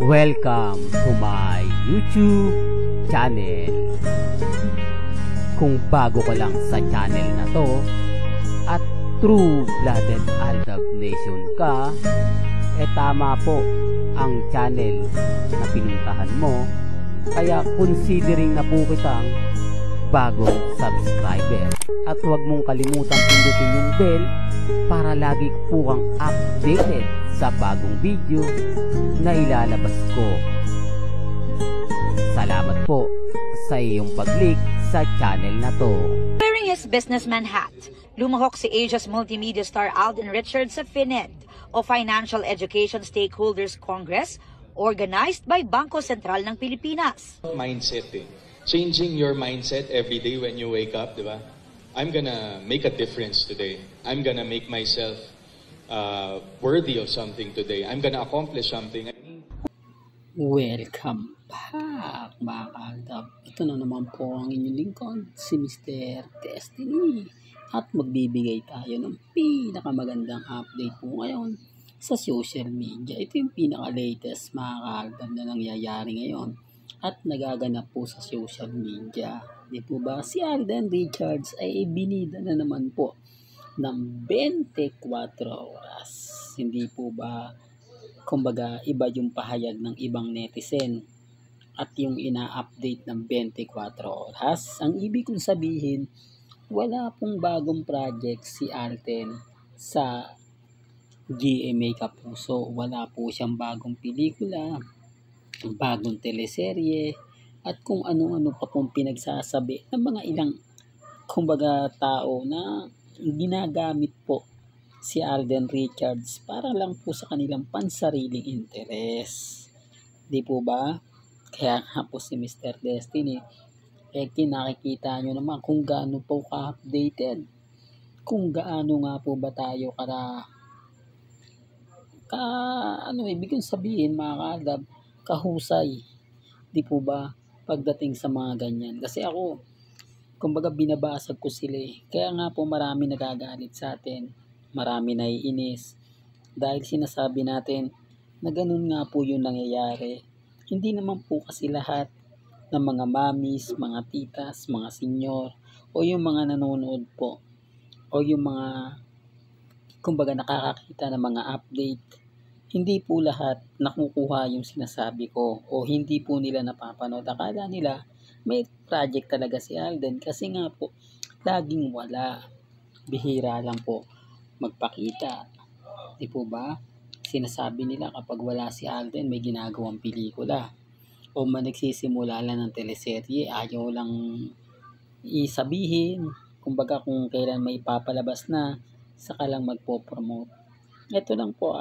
Welcome to my YouTube channel. Kung bago ka lang sa channel na to at true-blooded Aldab Nation ka, tama po ang channel na pinuntahan mo. Kaya considering na po kitang bagong subscriber. At huwag mong kalimutan pindutin yung bell para lagi po kang updated sa bagong video na ilalabas ko. Salamat po sa iyong pag-click sa channel na to. Wearing his businessman hat, lumahok si Asia's multimedia star Alden Richards sa FINED o Financial Education Stakeholders Congress organized by Bangko Sentral ng Pilipinas. Mindset changing your mindset every day when you wake up, di ba? I'm gonna make a difference today. I'm gonna make myself worthy of something today. I'm gonna accomplish something. Welcome back mga kaaldab. Ito na naman po ang inyong lingkod, si Mr. Destiny. At magbibigay tayo ng pinakamagandang update po ngayon sa social media. Ito yung pinaka-latest mga kaaldab na nangyayari ngayon at nagaganap po sa social media. Di po ba? Si Alden Richards ay binida na naman po ng 24 oras. Hindi po ba, kumbaga, iba yung pahayag ng ibang netizen at yung ina-update ng 24 oras. Ang ibig kong sabihin, wala pong bagong project si Alden sa GMA Kapuso. Wala po siyang bagong pelikula, bagong teleserye, at kung ano-ano pa pong pinagsasabi ng mga ilang, kumbaga, tao na ginagamit po si Alden Richards para lang po sa kanilang pansariling interes. Di po ba? Kaya nga po si Mr. Destiny, kinakikita nyo naman kung gaano po ka-updated. Kung gaano nga po ba tayo ibig kong sabihin mga kaaldab, kahusay. Di po ba? Pagdating sa mga ganyan. Kasi ako, kumbaga binabasag ko sila eh. Kaya nga po marami nagagalit sa atin. Marami naiinis. Dahil sinasabi natin na ganun nga po yung nangyayari. Hindi naman po kasi lahat ng mga mamis, mga titas, mga senyor, o yung mga nanonood po, o yung mga, kumbaga nakakakita ng mga update, hindi po lahat nakukuha yung sinasabi ko o hindi po nila napapanood. Akala nila may project talaga si Alden kasi nga po laging wala. Bihira lang po magpakita. Di po ba? Sinasabi nila kapag wala si Alden may ginagawang pelikula o nagsisimula lang ng teleserye, ayaw lang isabihin. Kumbaga kung kailan may papalabas na, saka lang magpo-promote. Ito lang po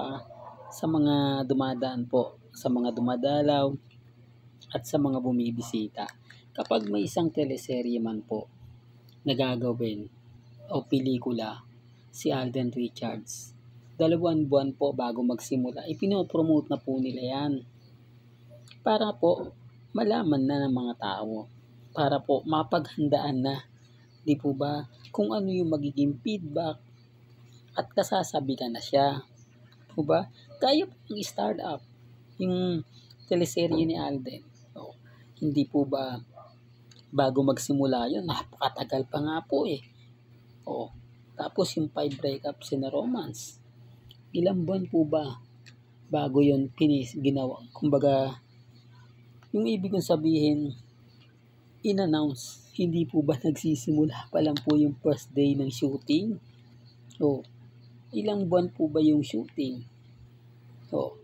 sa mga dumadaan po, sa mga dumadalaw at sa mga bumibisita. Kapag may isang teleserye man po nagagawin o pelikula si Alden Richards, 2 buwan po bago magsimula, ipinopromote na po nila yan. Para po malaman na ng mga tao. Para po mapaghandaan na. Di po ba? Kung ano yung magiging feedback at kasasabihan na siya. Po ba? Kaya pong i-start up yung teleserye ni Alden. O, hindi po ba bago magsimula yun, napakatagal pa nga po eh. O, tapos yung 5 breakups na romance. Ilang buwan po ba bago yun ginawa? Kumbaga, yung ibig kong sabihin, in-announce, hindi po ba nagsisimula pa lang po yung first day ng shooting? O, ilang buwan po ba yung shooting? So,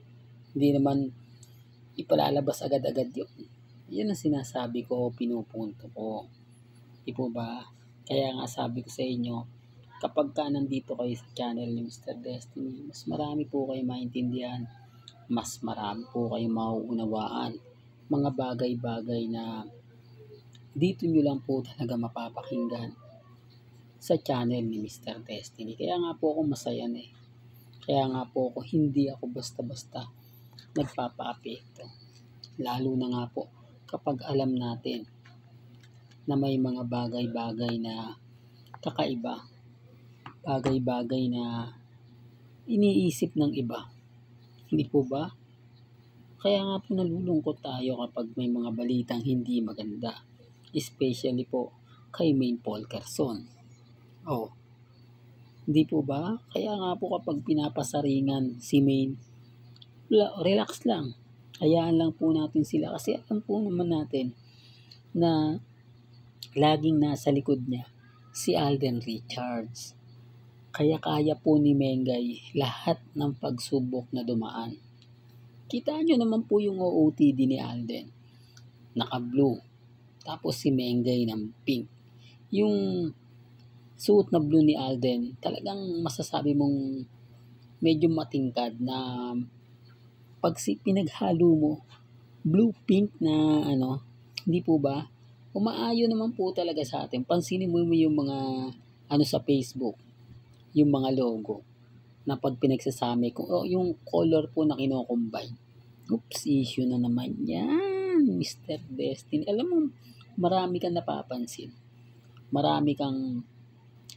hindi naman ipalalabas agad-agad yun. Yan ang sinasabi ko, pinupunto ko. Di po ba? Kaya nga sabi ko sa inyo, kapag ka nandito kayo sa channel ni Mr. Destiny, mas marami po kayo maintindihan. Mas marami po kayo mauunawaan. Mga bagay-bagay na dito nyo lang po talaga mapapakinggan sa channel ni Mr. Destiny. Kaya nga po ako masaya na eh. Kaya nga po ako, hindi ako basta-basta nagpapa-apekto. Lalo na nga po kapag alam natin na may mga bagay-bagay na kakaiba. Bagay-bagay na iniisip ng iba. Hindi po ba? Kaya nga po nalulungkot tayo kapag may mga balitang hindi maganda. Especially po kay Maine Polkerson. Oh, hindi po ba? Kaya nga po kapag pinapasaringan si Maine, relax lang. Hayaan lang po natin sila kasi alam po naman natin na laging nasa likod niya si Alden Richards. Kaya kaya po ni Mengay lahat ng pagsubok na dumaan. Kita nyo naman po yung OOTD ni Alden. Naka-blue. Tapos si Mengay ng pink. Yung suot na blue ni Alden, talagang masasabi mong medyo matingkad na pag pinaghalo mo, blue-pink na hindi po ba? Umaayo naman po talaga sa atin. Pansinin mo yung mga sa Facebook, yung mga logo na pag pinagsasami ko, yung color po na kino-combine. Oops, issue na naman yan, Mr. Destiny. Alam mo, marami kang napapansin. Marami kang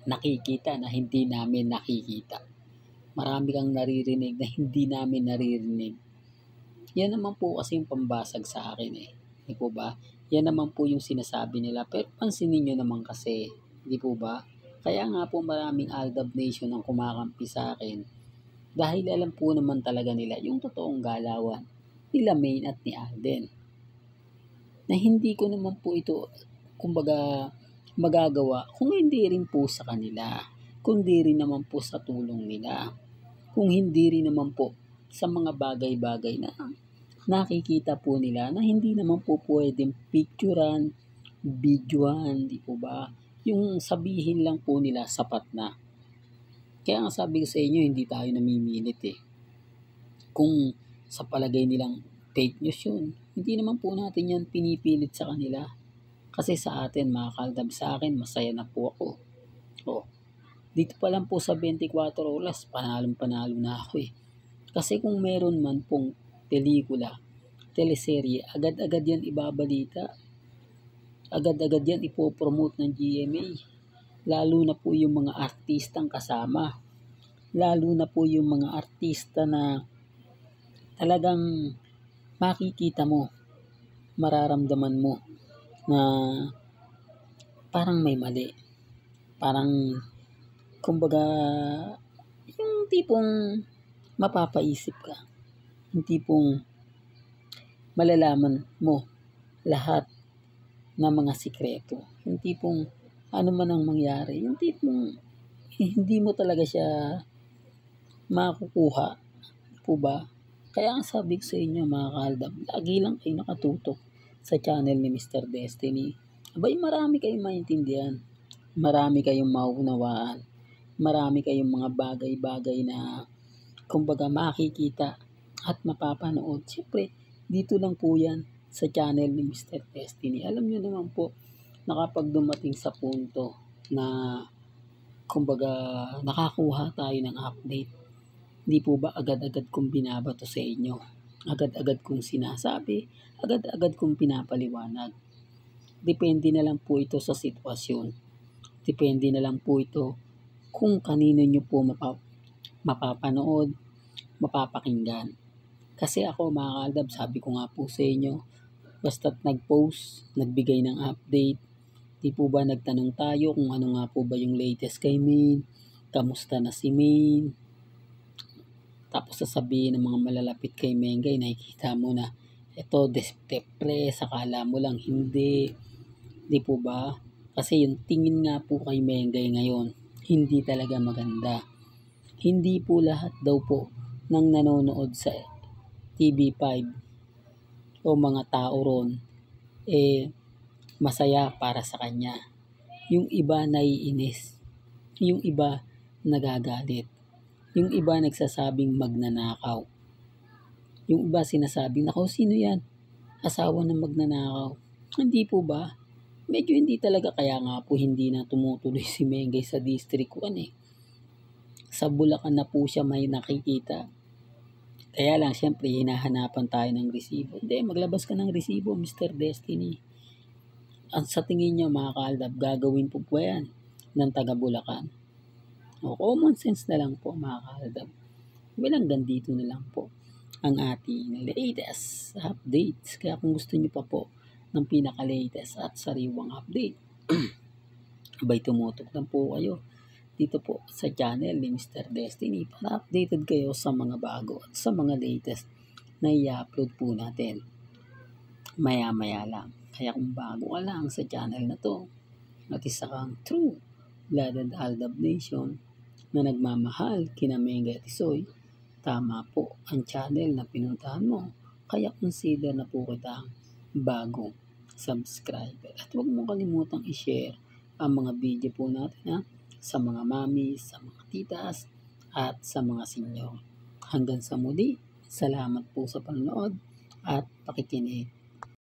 nakikita na hindi namin nakikita. Marami kang naririnig na hindi namin naririnig. Yan naman po kasi yung pambasag sa akin Di po ba? Yan naman po yung sinasabi nila. Pero pansinin nyo naman kasi, di po ba? Kaya nga po maraming Aldab Nation ang kumakampi sa akin. Dahil alam po naman talaga nila yung totoong galawan nila Maine at ni Alden. Na hindi ko naman po ito, kumbaga, magagawa kung hindi rin po sa kanila. Kundi rin naman po sa tulong nila. Kung hindi rin naman po sa mga bagay-bagay na nakikita po nila na hindi naman po pwedeng picturean, videoan, di po ba? Yung sabihin lang po nila sapat na. Kaya nga sabi ko sa inyo, hindi tayo namimilit Kung sa palagay nilang fake news yun, hindi naman po natin yan pinipilit sa kanila. Kasi sa atin, mga kaldab, sa akin, masaya na po ako. Dito pa lang po sa 24 oras, panalong-panalo na ako Kasi kung meron man pong pelikula, teleserye, agad-agad yan ibabalita. Agad-agad yan ipopromote ng GMA. Lalo na po yung mga artistang kasama. Lalo na po yung mga artista na talagang makikita mo, mararamdaman mo na parang may mali. Parang, kumbaga, yung tipong mapapaisip ka. Yung tipong malalaman mo lahat ng mga sikreto. Yung tipong ano man ang mangyari. Yung tipong hindi mo talaga siya makukuha. Po ba? Kaya ang sabi ko sa inyo mga kaldab, lagi lang kayo nakatutok sa channel ni Mr. Destiny. Abay, marami kayong maintindihan. Marami kayong maunawaan. Marami kayong mga bagay-bagay na kumbaga makikita at mapapanood. Siyempre, dito lang po yan sa channel ni Mr. Destiny. Alam nyo naman po na kapag dumating sa punto na kumbaga nakakuha tayo ng update, hindi po ba agad-agad kong binabato sa inyo? Agad-agad kong sinasabi, agad-agad kong pinapaliwanag. Depende na lang po ito sa sitwasyon. Depende na lang po ito kung kanino nyo po mapapanood, mapapakinggan. Kasi ako mga kaldab, sabi ko nga po sa inyo, basta't nag-post, nagbigay ng update, di po ba nagtanong tayo kung ano nga po ba yung latest kay Maine, kamusta na si Maine, tapos sasabihin ng mga malalapit kay Mengay, nakikita mo na, eto, depress, akala mo lang hindi, di po ba? Kasi yung tingin nga po kay Mengay ngayon, hindi talaga maganda. Hindi po lahat daw po ng nanonood sa TV5 o mga tao ron masaya para sa kanya. Yung iba naiinis. Yung iba nagagalit. Yung iba nagsasabing magnanakaw. Yung iba sinasabing, nako, sino yan? Asawa ng magnanakaw. Hindi po ba? Medyo hindi talaga, kaya nga po hindi na tumutuloy si Mengay sa District 1 Sa Bulacan na po siya may nakikita. Kaya lang, siyempre, hinahanapan tayo ng resibo. Hindi, maglabas ka ng resibo, Mr. Destiny. At sa tingin niyo, mga kaldab, gagawin po po yan ng taga Bulacan. O, common sense na lang po, mga kaldab. Hanggang dito na lang po. ang ating latest updates. Kaya kung gusto niyo pa po ng pinaka-latest at sariwang update, abay tumutok lang po kayo dito po sa channel ni Mr. Destiny para updated kayo sa mga bago at sa mga latest na i-upload po natin maya-maya lang. Kaya kung bago ka lang sa channel na to at isa kang true-blooded Aldab Nation na nagmamahal kina Mengay at Isoy, tama po ang channel na pinuntahan mo. Kaya consider na po kita bagong subscriber. At huwag mo kalimutang i-share ang mga video po natin sa mga mami, sa mga titas, at sa mga senior. Hanggang sa muli, salamat po sa panonood at pakikinig.